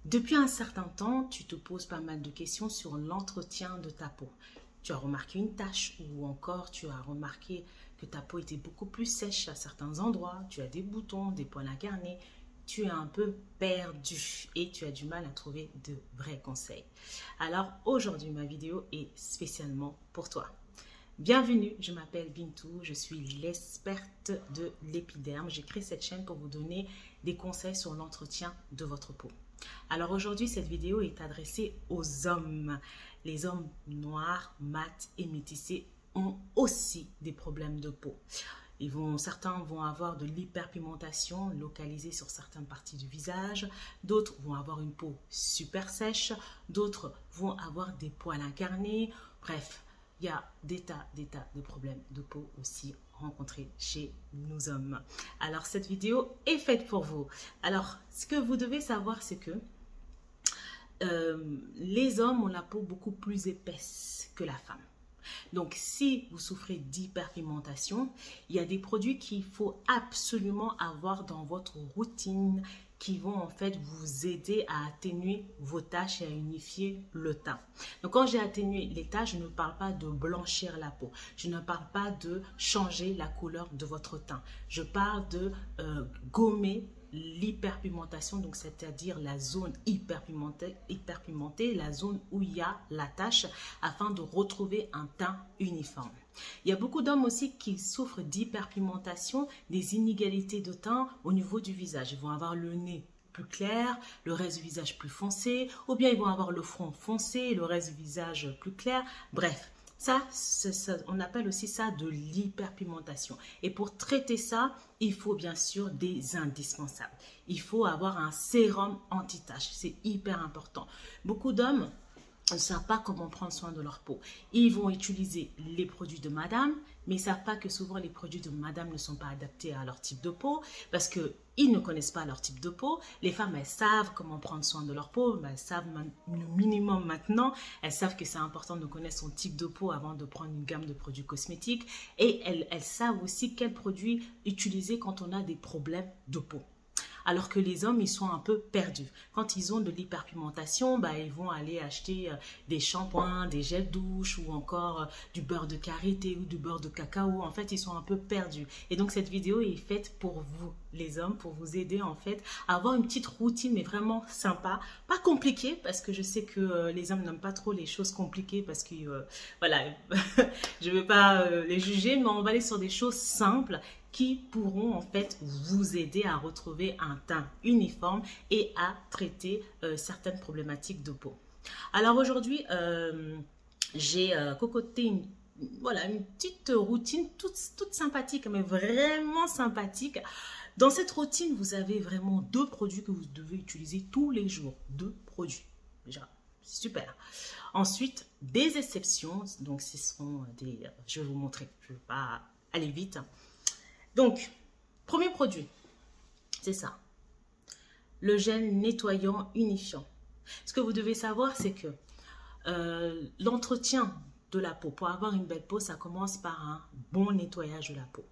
Depuis un certain temps, tu te poses pas mal de questions sur l'entretien de ta peau. Tu as remarqué une tache ou encore tu as remarqué que ta peau était beaucoup plus sèche à certains endroits. Tu as des boutons, des poils incarnés. Tu es un peu perdu et tu as du mal à trouver de vrais conseils. Alors aujourd'hui, ma vidéo est spécialement pour toi. Bienvenue, je m'appelle Bintou, je suis l'experte de l'épiderme. J'ai créé cette chaîne pour vous donner des conseils sur l'entretien de votre peau. Alors aujourd'hui, cette vidéo est adressée aux hommes. Les hommes noirs, mat et métissés ont aussi des problèmes de peau. Certains vont avoir de l'hyperpigmentation localisée sur certaines parties du visage, d'autres vont avoir une peau super sèche, d'autres vont avoir des poils incarnés, bref. Il y a des tas de problèmes de peau aussi rencontrés chez nous hommes. Alors, cette vidéo est faite pour vous. Alors, ce que vous devez savoir, c'est que les hommes ont la peau beaucoup plus épaisse que la femme. Donc, si vous souffrez d'hyperpigmentation, il y a des produits qu'il faut absolument avoir dans votre routine qui vont en fait vous aider à atténuer vos taches et à unifier le teint. Donc quand j'ai atténué les taches, je ne parle pas de blanchir la peau. Je ne parle pas de changer la couleur de votre teint. Je parle de gommer l'hyperpigmentation, donc c'est-à-dire la zone hyperpigmentée, la zone où il y a la tache, afin de retrouver un teint uniforme. Il y a beaucoup d'hommes aussi qui souffrent d'hyperpigmentation, des inégalités de teint au niveau du visage. Ils vont avoir le nez plus clair, le reste du visage plus foncé, ou bien ils vont avoir le front foncé, le reste du visage plus clair. Bref, on appelle aussi ça de l'hyperpigmentation. Et pour traiter ça, il faut bien sûr des indispensables. Il faut avoir un sérum anti-tache. C'est hyper important. Beaucoup d'hommes ne savent pas comment prendre soin de leur peau. Ils vont utiliser les produits de madame, mais ils ne savent pas que souvent les produits de madame ne sont pas adaptés à leur type de peau parce qu'ils ne connaissent pas leur type de peau. Les femmes, elles savent comment prendre soin de leur peau, elles savent le minimum maintenant. Elles savent que c'est important de connaître son type de peau avant de prendre une gamme de produits cosmétiques. Et elles savent aussi quels produits utiliser quand on a des problèmes de peau. Alors que les hommes, ils sont un peu perdus. Quand ils ont de l'hyperpigmentation, ils vont aller acheter des shampoings, des gels douche ou encore du beurre de karité ou du beurre de cacao. En fait, ils sont un peu perdus. Et donc, cette vidéo est faite pour vous, les hommes, pour vous aider en fait à avoir une petite routine, mais vraiment sympa. Pas compliquée, parce que je sais que les hommes n'aiment pas trop les choses compliquées parce que, voilà, je ne veux pas les juger, mais on va aller sur des choses simples qui pourront en fait vous aider à retrouver un teint uniforme et à traiter certaines problématiques de peau. Alors aujourd'hui, j'ai concocté une petite routine toute sympathique, mais vraiment sympathique. Dans cette routine, vous avez vraiment 2 produits que vous devez utiliser tous les jours. 2 produits, déjà, super. Ensuite, des exceptions, donc ce sont des... je vais vous montrer, je ne vais pas aller vite. Donc, premier produit, c'est ça, le gel nettoyant unifiant. Ce que vous devez savoir, c'est que l'entretien de la peau, pour avoir une belle peau, ça commence par un bon nettoyage de la peau.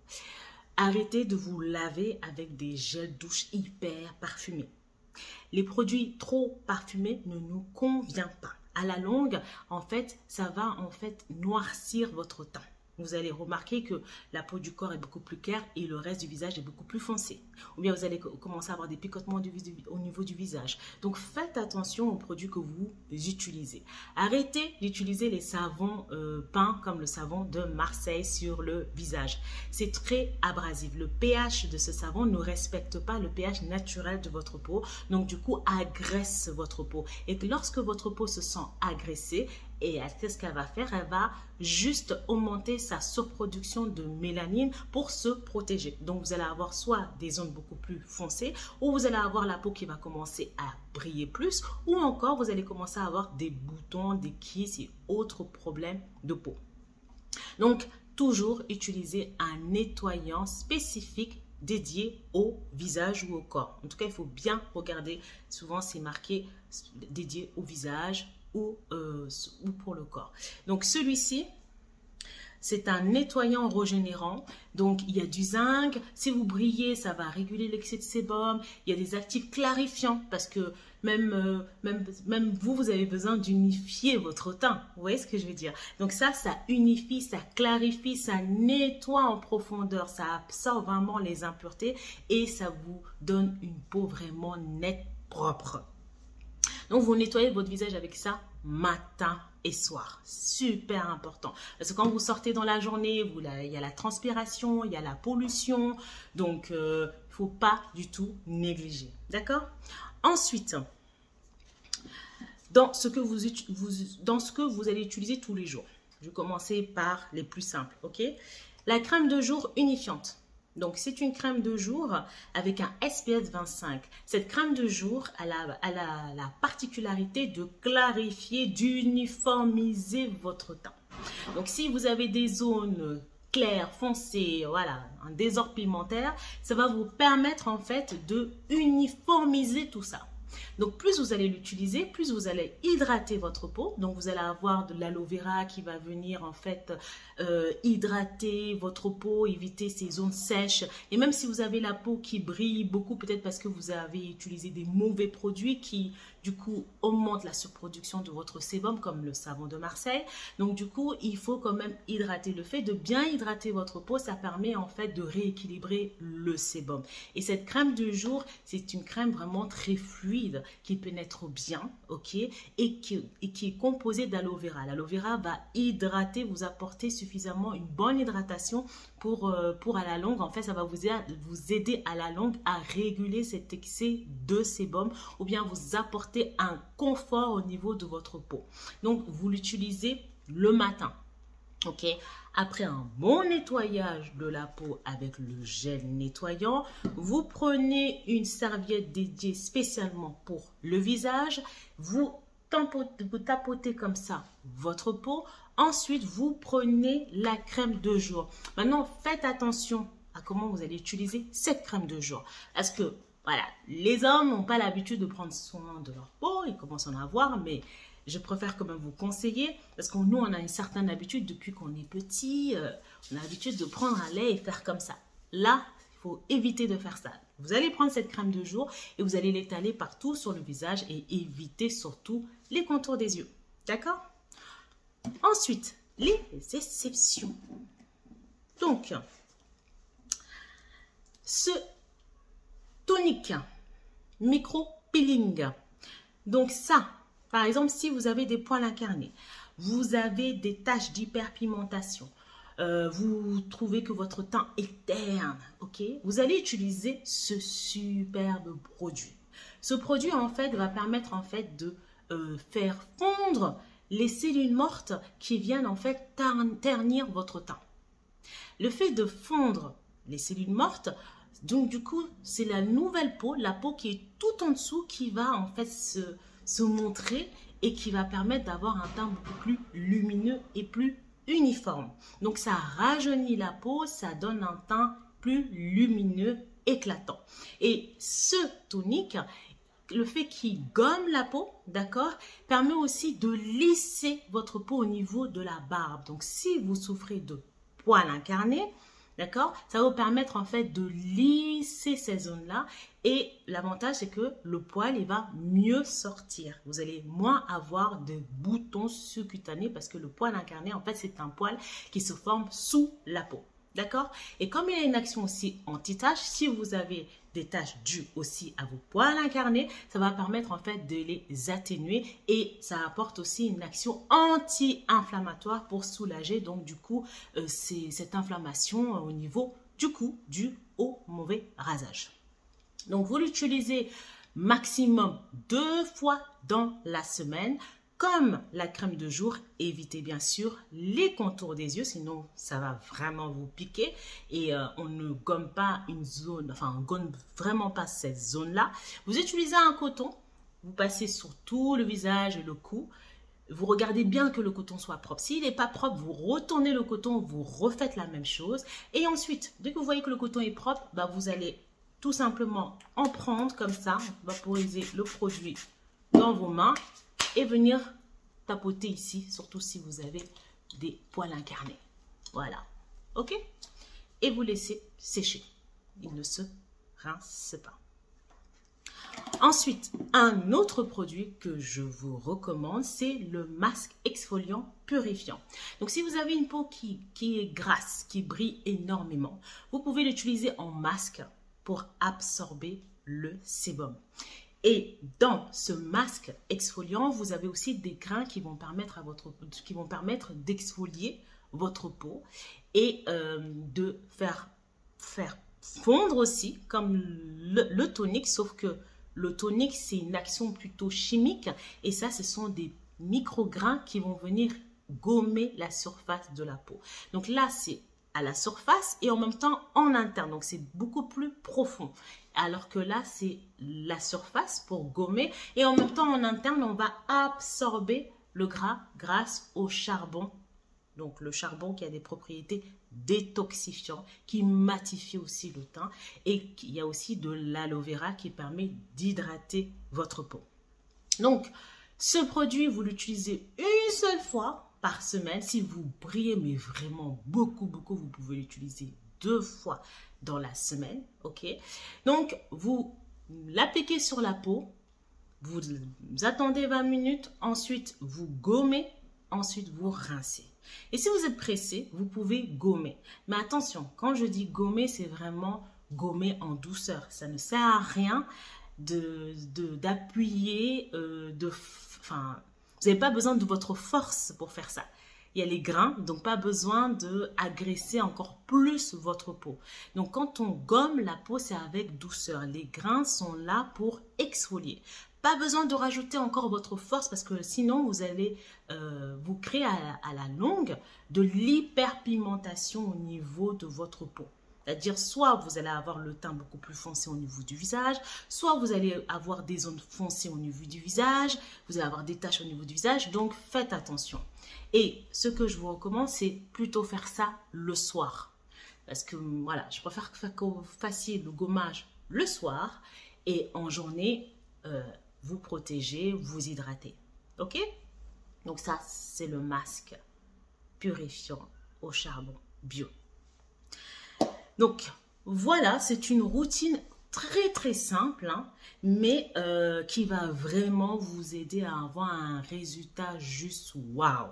Arrêtez de vous laver avec des gels douche hyper parfumés. Les produits trop parfumés ne nous conviennent pas. À la longue, en fait, ça va noircir votre teint. Vous allez remarquer que la peau du corps est beaucoup plus claire et le reste du visage est beaucoup plus foncé. Ou bien vous allez commencer à avoir des picotements au niveau du visage. Donc faites attention aux produits que vous utilisez. Arrêtez d'utiliser les savons peints comme le savon de Marseille sur le visage. C'est très abrasif. Le pH de ce savon ne respecte pas le pH naturel de votre peau. Donc du coup agresse votre peau. Et lorsque votre peau se sent agressée, et qu'est-ce qu'elle va faire? Elle va juste augmenter sa surproduction de mélanine pour se protéger. Donc, vous allez avoir soit des zones beaucoup plus foncées, ou vous allez avoir la peau qui va commencer à briller plus, ou encore vous allez commencer à avoir des boutons, des kisses et autres problèmes de peau. Donc, toujours utiliser un nettoyant spécifique dédié au visage ou au corps. En tout cas, il faut bien regarder. Souvent, c'est marqué dédié au visage ou pour le corps. Donc celui-ci, c'est un nettoyant régénérant. Donc, il y a du zinc. Si vous brillez, ça va réguler l'excès de sébum. Il y a des actifs clarifiants parce que même vous avez besoin d'unifier votre teint. Vous voyez ce que je veux dire? Donc ça unifie, ça clarifie, ça nettoie en profondeur. Ça absorbe vraiment les impuretés et ça vous donne une peau vraiment nette, propre. Donc, vous nettoyez votre visage avec ça matin et soir. Super important. Parce que quand vous sortez dans la journée, il y a la transpiration, il y a la pollution. Donc, il ne faut pas du tout négliger. D'accord? Ensuite, dans ce que vous allez utiliser tous les jours. Je vais commencer par les plus simples. Ok? La crème de jour unifiante. Donc, c'est une crème de jour avec un SPF 25. Cette crème de jour, elle a la particularité de clarifier, d'uniformiser votre teint. Donc, si vous avez des zones claires, foncées, voilà, un désordre pigmentaire, ça va vous permettre en fait de uniformiser tout ça. Donc, plus vous allez l'utiliser, plus vous allez hydrater votre peau. Donc, vous allez avoir de l'aloe vera qui va venir en fait hydrater votre peau, éviter ces zones sèches. Et même si vous avez la peau qui brille beaucoup, peut-être parce que vous avez utilisé des mauvais produits qui, du coup, augmentent la surproduction de votre sébum, comme le savon de Marseille. Donc, du coup, il faut quand même hydrater. Le fait de bien hydrater votre peau, ça permet en fait de rééquilibrer le sébum. Et cette crème de jour, c'est une crème vraiment très fluide qui pénètre bien, ok, et qui est composée d'aloe vera. L'aloe vera va hydrater, vous apporter suffisamment une bonne hydratation pour à la longue, en fait, ça va vous aider à la longue à réguler cet excès de sébum ou bien vous apporter un confort au niveau de votre peau. Donc, vous l'utilisez le matin. Ok, après un bon nettoyage de la peau avec le gel nettoyant, vous prenez une serviette dédiée spécialement pour le visage, vous tapotez comme ça votre peau. Ensuite, vous prenez la crème de jour. Maintenant, faites attention à comment vous allez utiliser cette crème de jour. Parce que, voilà, les hommes n'ont pas l'habitude de prendre soin de leur peau, ils commencent à en avoir, mais je préfère quand même vous conseiller, parce que nous, on a une certaine habitude depuis qu'on est petit, on a l'habitude de prendre un lait et faire comme ça. Là, il faut éviter de faire ça. Vous allez prendre cette crème de jour et vous allez l'étaler partout sur le visage et éviter surtout les contours des yeux. D'accord? Ensuite, les exceptions. Donc, ce tonique micro-peeling. Donc ça, par exemple, si vous avez des poils incarnés, vous avez des taches d'hyperpigmentation, vous trouvez que votre teint est terne, ok? Vous allez utiliser ce superbe produit. Ce produit, en fait, va permettre en fait de faire fondre les cellules mortes qui viennent en fait ternir votre teint. Le fait de fondre les cellules mortes, donc du coup, c'est la nouvelle peau, la peau qui est tout en dessous qui va en fait se montrer et qui va permettre d'avoir un teint beaucoup plus lumineux et plus uniforme. Donc ça rajeunit la peau, ça donne un teint plus lumineux, éclatant. Et ce tonique, le fait qu'il gomme la peau, d'accord, permet aussi de lisser votre peau au niveau de la barbe. Donc, si vous souffrez de poils incarnés, d'accord, ça va vous permettre en fait de lisser ces zones-là. Et l'avantage, c'est que le poil, il va mieux sortir. Vous allez moins avoir de boutons sous-cutanés parce que le poil incarné, en fait, c'est un poil qui se forme sous la peau. D'accord? Et comme il y a une action aussi anti-taches, si vous avez des taches dues aussi à vos poils incarnés, ça va permettre en fait de les atténuer et ça apporte aussi une action anti-inflammatoire pour soulager donc du coup cette inflammation au niveau du cou due au mauvais rasage. Donc vous l'utilisez maximum 2 fois dans la semaine. Comme la crème de jour, évitez bien sûr les contours des yeux, sinon ça va vraiment vous piquer et on ne gomme pas une zone, enfin on gomme vraiment pas cette zone-là. Vous utilisez un coton, vous passez sur tout le visage et le cou. Vous regardez bien que le coton soit propre. S'il n'est pas propre, vous retournez le coton, vous refaites la même chose. Et ensuite, dès que vous voyez que le coton est propre, bah, vous allez tout simplement en prendre comme ça, vaporiser le produit dans vos mains et venir tapoter ici, surtout si vous avez des poils incarnés. Voilà. OK? Et vous laissez sécher. Il ne se rince pas. Ensuite, un autre produit que je vous recommande, c'est le masque exfoliant purifiant. Donc, si vous avez une peau qui est grasse, qui brille énormément, vous pouvez l'utiliser en masque pour absorber le sébum. Et dans ce masque exfoliant, vous avez aussi des grains qui vont permettre d'exfolier votre peau et de faire fondre aussi comme le tonique, sauf que le tonique, c'est une action plutôt chimique et ça, ce sont des micro-grains qui vont venir gommer la surface de la peau. Donc là, c'est à la surface et en même temps en interne. Donc, c'est beaucoup plus profond. Alors que là, c'est la surface pour gommer et en même temps en interne, on va absorber le gras grâce au charbon. Donc, le charbon qui a des propriétés détoxifiantes, qui matifie aussi le teint. Et il y a aussi de l'aloe vera qui permet d'hydrater votre peau. Donc, ce produit, vous l'utilisez une seule fois par semaine. Si vous brillez, mais vraiment beaucoup, vous pouvez l'utiliser 2 fois dans la semaine. OK? Donc, vous l'appliquez sur la peau. Vous attendez 20 minutes. Ensuite, vous gommez. Ensuite, vous rincez. Et si vous êtes pressé, vous pouvez gommer. Mais attention, quand je dis gommer, c'est vraiment gommer en douceur. Ça ne sert à rien d'appuyer, vous n'avez pas besoin de votre force pour faire ça. Il y a les grains, donc pas besoin d'agresser encore plus votre peau. Donc quand on gomme la peau, c'est avec douceur. Les grains sont là pour exfolier. Pas besoin de rajouter encore votre force parce que sinon vous allez vous créer à la longue de l'hyperpigmentation au niveau de votre peau. C'est-à-dire soit vous allez avoir le teint beaucoup plus foncé au niveau du visage, soit vous allez avoir des zones foncées au niveau du visage, vous allez avoir des taches au niveau du visage, donc faites attention. Et ce que je vous recommande, c'est plutôt faire ça le soir. Parce que voilà, je préfère que vous fassiez le gommage le soir et en journée, vous protégez, vous hydratez. OK? Donc ça, c'est le masque purifiant au charbon bio. Donc, voilà, c'est une routine très simple, hein, mais qui va vraiment vous aider à avoir un résultat juste waouh.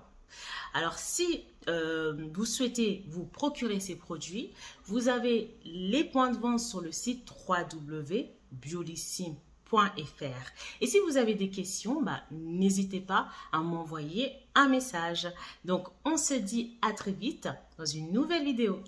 Alors, si vous souhaitez vous procurer ces produits, vous avez les points de vente sur le site www.biolissime.fr. Et si vous avez des questions, n'hésitez pas à m'envoyer un message. Donc, on se dit à très vite dans une nouvelle vidéo.